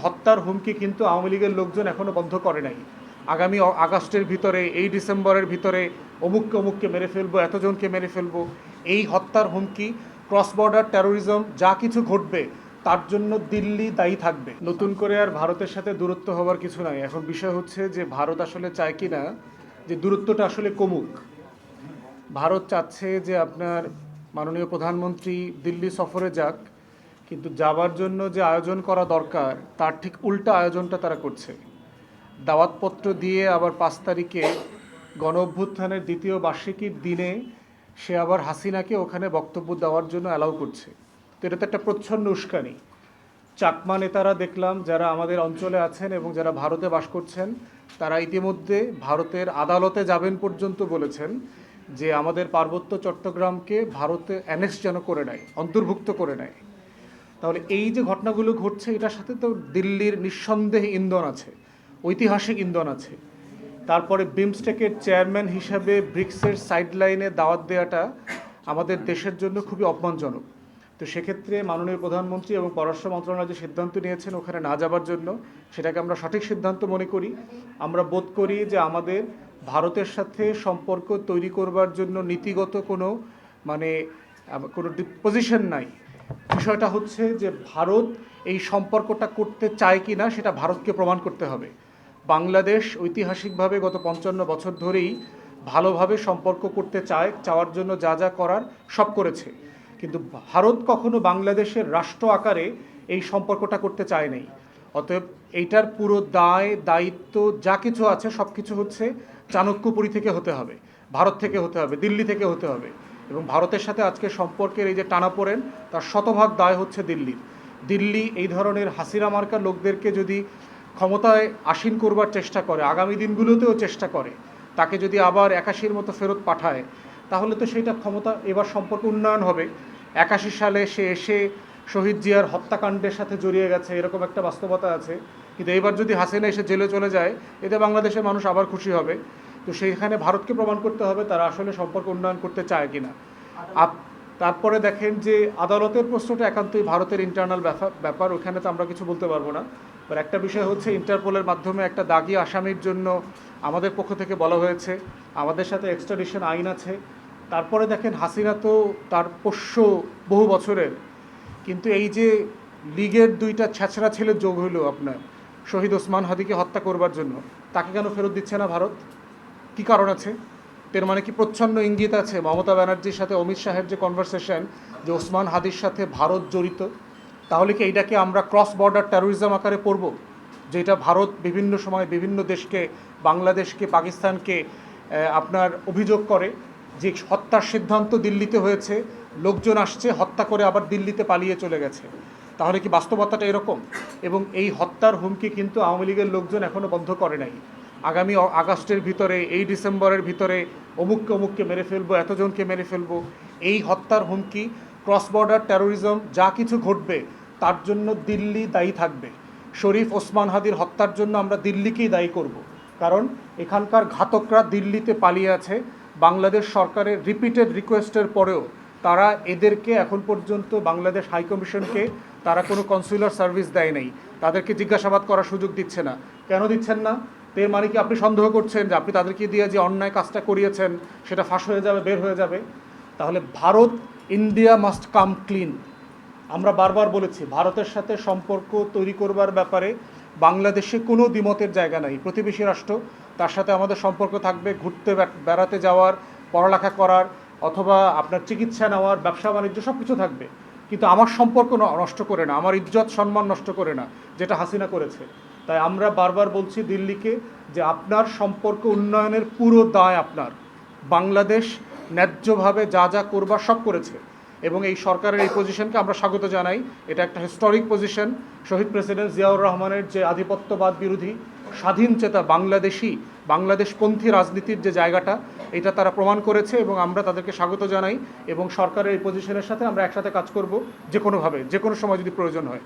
হত্যার হুমকি কিন্তু আওয়ামী লীগের লোকজন এখনো বন্ধ করে নাই। আগামী আগস্টের ভিতরে, এই ডিসেম্বরের ভিতরে অমুককে অমুককে মেরে ফেলবো, এতজনকে মেরে ফেলবো, এই হত্যার হুমকি, ক্রস বর্ডার টেরোরিজম যা কিছু ঘটবে তার জন্য দিল্লি দায়ী থাকবে। নতুন করে আর ভারতের সাথে দূরত্ব হওয়ার কিছু নাই। এখন বিষয় হচ্ছে যে ভারত আসলে চায় কি না যে দূরত্বটা আসলে কমুক। ভারত চাচ্ছে যে আপনার মাননীয় প্রধানমন্ত্রী দিল্লি সফরে যাক, কিন্তু যাবার জন্য যে আয়োজন করা দরকার তার ঠিক উল্টা আয়োজনটা তারা করছে। দাওয়াতপত্র দিয়ে আবার 5 তারিখে গণ অভ্যুত্থানের দ্বিতীয় বার্ষিকীর দিনে সে আবার হাসিনাকে ওখানে বক্তব্য দেওয়ার জন্য অ্যালাউ করছে। তো এটা তো একটা প্রচ্ছন্ন উস্কানি। চাকমা নেতারা দেখলাম যারা আমাদের অঞ্চলে আছেন এবং যারা ভারতে বাস করছেন, তারা ইতিমধ্যে ভারতের আদালতে যাবেন পর্যন্ত বলেছেন যে আমাদের পার্বত্য চট্টগ্রামকে ভারতে অ্যানেক্স যেন করে নেয়, অন্তর্ভুক্ত করে নেয়। তাহলে এই যে ঘটনাগুলো ঘটছে, এটার সাথে তো দিল্লির নিঃসন্দেহে ইন্ধন আছে, ঐতিহাসিক ইন্ধন আছে। তারপরে বিমস্টেকের চেয়ারম্যান হিসাবে ব্রিক্সের সাইডলাইনে দাওয়াত দেওয়াটা আমাদের দেশের জন্য খুবই অপমানজনক। তো সেক্ষেত্রে মাননীয় প্রধানমন্ত্রী এবং পররাষ্ট্র মন্ত্রণালয় যে সিদ্ধান্ত নিয়েছেন ওখানে না যাবার জন্য, সেটাকে আমরা সঠিক সিদ্ধান্ত মনে করি। আমরা বোধ করি যে আমাদের ভারতের সাথে সম্পর্ক তৈরি করবার জন্য নীতিগত কোনো পজিশন নাই। বিষয়টা হচ্ছে যে ভারত এই সম্পর্কটা করতে চায় কি না সেটা ভারতকে প্রমাণ করতে হবে। বাংলাদেশ ঐতিহাসিকভাবে গত 55 বছর ধরেই ভালোভাবে সম্পর্ক করতে চাওয়ার জন্য যা যা করার সব করেছে, কিন্তু ভারত কখনো বাংলাদেশের রাষ্ট্র আকারে এই সম্পর্কটা করতে চায় নাই। অতএব এইটার পুরো দায়িত্ব যা কিছু আছে সব কিছু হচ্ছে চাণক্যপুরী থেকে হতে হবে, ভারত থেকে হতে হবে, দিল্লি থেকে হতে হবে। এবং ভারতের সাথে আজকে সম্পর্কের এই যে টানাপোড়েন, তার শতভাগ দায় হচ্ছে দিল্লির। দিল্লি এই ধরনের হাসিনা মার্কা লোকদেরকে যদি ক্ষমতায় আসীন করবার চেষ্টা করে, আগামী দিনগুলোতেও চেষ্টা করে, তাকে যদি আবার 81-র মতো ফেরত পাঠায়, তাহলে তো সেইটা ক্ষমতা এবার সম্পর্ক উন্নয়ন হবে। 81 সালে সে এসে শহীদ জিয়ার হত্যাকাণ্ডের সাথে জড়িয়ে গেছে, এরকম একটা বাস্তবতা আছে। কিন্তু এবার যদি হাসিনা এসে জেলে চলে যায়, এতে বাংলাদেশের মানুষ আবার খুশি হবে। তো সেইখানে ভারতকে প্রমাণ করতে হবে তারা আসলে সম্পর্ক উন্নয়ন করতে চায় কিনা। তারপরে দেখেন যে আদালতের প্রশ্নটা একান্তই ভারতের ইন্টারনাল ব্যাপার, ওখানে তো আমরা কিছু বলতে পারবো না। আর একটা বিষয় হচ্ছে ইন্টারপোলের মাধ্যমে একটা দাগি আসামির জন্য আমাদের পক্ষ থেকে বলা হয়েছে, আমাদের সাথে এক্সট্রাডিশন আইন আছে। তারপরে দেখেন হাসিনা তো তার পোষ্য বহু বছরের, কিন্তু এই যে লীগের 2টা ছ্যাঁচড়া ছেলে যোগ হইল আপনার শহীদ ওসমান হাদিকে হত্যা করবার জন্য, তাকে কেন ফেরত দিচ্ছে না ভারত? কি কারণ আছে? এর মানে কি প্রচ্ছন্ন ইঙ্গিত আছে মমতা ব্যানার্জির সাথে অমিত শাহের যে কনভারসেশন, যে ওসমান হাদির সাথে ভারত জড়িত? তাহলে কি এইটাকে আমরা ক্রস বর্ডার টেরোরিজম আকারে পড়ব, যেটা ভারত বিভিন্ন সময় বিভিন্ন দেশকে, বাংলাদেশকে, পাকিস্তানকে আপনার অভিযোগ করে যে হত্যার সিদ্ধান্ত দিল্লিতে হয়েছে, লোকজন আসছে হত্যা করে আবার দিল্লিতে পালিয়ে চলে গেছে? তাহলে কি বাস্তবতাটা এরকম? এবং এই হত্যার হুমকি কিন্তু আওয়ামী লীগের লোকজন এখনও বন্ধ করে নাই। আগামী আগস্টের ভিতরে, এই ডিসেম্বরের ভিতরে অমুককে অমুককে মেরে ফেলবো, এতজনকে মেরে ফেলবো, এই হত্যার হুমকি, ক্রস বর্ডার টেরোরিজম যা কিছু ঘটবে তার জন্য দিল্লি দায়ী থাকবে। শরীফ ওসমান হাদির হত্যার জন্য আমরা দিল্লিকেই দায়ী করব, কারণ এখানকার ঘাতকরা দিল্লিতে পালিয়ে আছে। বাংলাদেশ সরকারের রিপিটেড রিকোয়েস্টের পরেও তারা এদেরকে এখন পর্যন্ত বাংলাদেশ হাইকমিশনকে তারা কোনো কনসুলার সার্ভিস দেয় নাই, তাদেরকে জিজ্ঞাসাবাদ করার সুযোগ দিচ্ছে না। কেন দিচ্ছেন না? এর মানে কি আপনি সন্দেহ করছেন যে আপনি তাদেরকে দিয়ে যে অন্যায় কাজটা করিয়েছেন সেটা ফাঁস হয়ে যাবে, বের হয়ে যাবে? তাহলে Bharat, India must come clean. আমরা বারবার বলেছি ভারতের সাথে সম্পর্ক তৈরি করবার ব্যাপারে বাংলাদেশে কোনো দ্বিমতের জায়গা নাই। প্রতিবেশী রাষ্ট্র, তার সাথে আমাদের সম্পর্ক থাকবে, ঘুরতে বেড়াতে যাওয়ার, পড়ালেখা করার, অথবা আপনার চিকিৎসা নেওয়ার, ব্যবসা বাণিজ্য সব কিছু থাকবে। কিন্তু আমার সম্পর্ক নষ্ট করে না, আমার ইজ্জত সম্মান নষ্ট করে না, যেটা হাসিনা করেছে। তাই আমরা বারবার বলছি দিল্লিকে যে আপনার সম্পর্ক উন্নয়নের পুরো দায় আপনার। বাংলাদেশ ন্যায্যভাবে যা যা করবার সব করেছে এবং এই সরকারের এই পজিশনকে আমরা স্বাগত জানাই। এটা একটা হিস্টোরিক পজিশন। শহীদ প্রেসিডেন্ট জিয়াউর রহমানের যে আধিপত্যবাদ বিরোধী স্বাধীন চেতা বাংলাদেশপন্থী রাজনীতির যে জায়গাটা, এটা তারা প্রমাণ করেছে এবং আমরা তাদেরকে স্বাগত জানাই। এবং সরকারের এই পজিশনের সাথে আমরা একসাথে কাজ করব, যে কোনোভাবে, যে কোনো সময় যদি প্রয়োজন হয়।